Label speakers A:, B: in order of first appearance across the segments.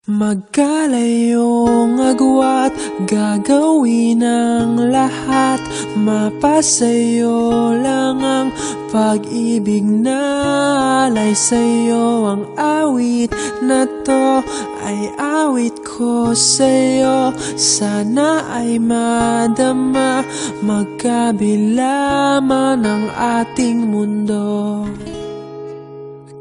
A: Magkalayong agwat, gagawin ang lahat. Mapasayo lang ang pag-ibig na alay sa'yo. Ang awit na to ay awit ko sa'yo. Sana ay madama, magkabila man ang ating mundo.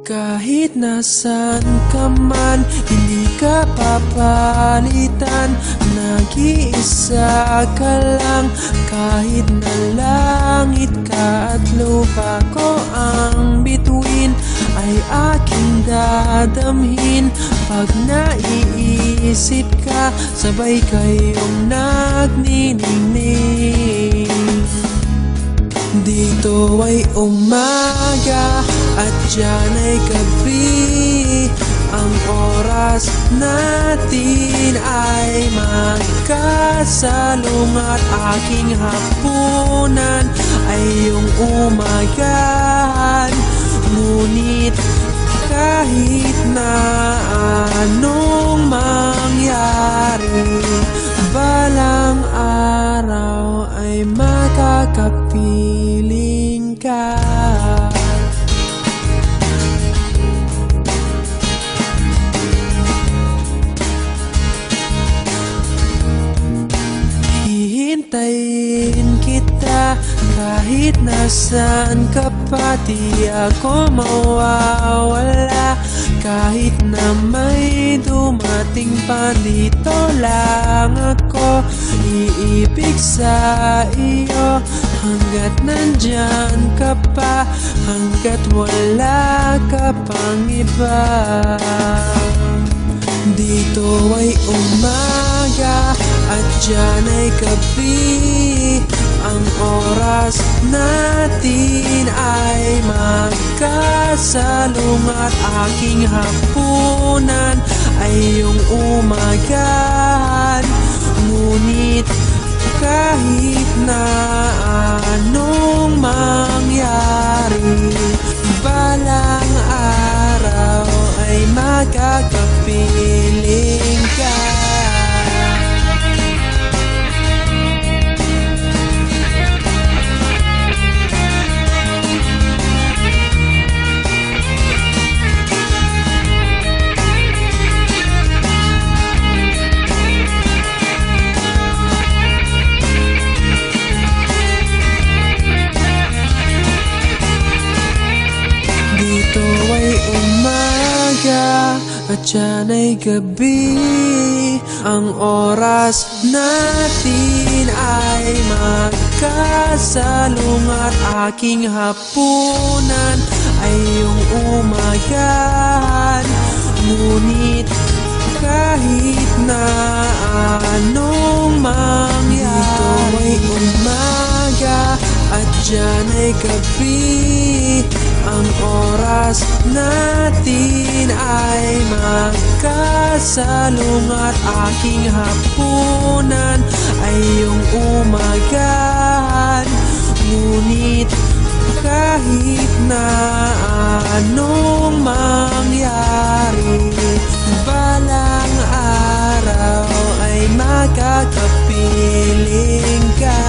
A: Kahit nasan ka man, hindi ka papalitan. Nag-iisa ka lang, kahit na langit ka at lupa ko ang bituin, ay aking dadamhin. Pag naiisip ka, sabay kayong nagniningning. Dito ay umaga at diyan ay gabi. Ang oras natin ay magkasalong at aking hapunan ay iyong umagahan. Ngunit kahit na anong mangyari, balang araw ay makakapiling ka. Hihintayin kita kahit nasaan ka pa. Di ako mawawala kahit na may dumating pa. Dito lang ako iibig sa iyo hanggat nandyan ka pa, hanggat wala ka pang iba. Dito ay umaga at diyan ay gabi. Ang oras natin ay magkasalong at aking hapunan ay iyong umagahan. Ngunit kahit na anong mangyari, balang araw ay magkakapiling ka. Dito ay umaga at diyan ay gabi. Ang oras natin ay magkasalong at aking hapunan ay iyong umagahan. Ngunit kahit na anong mangyari, dito ay umaga at diyan ay gabi. Ang oras natin ay magkasalong at aking hapunan ay iyong umagahan. Ngunit kahit na anong mangyari, balang araw ay makakapiling ka.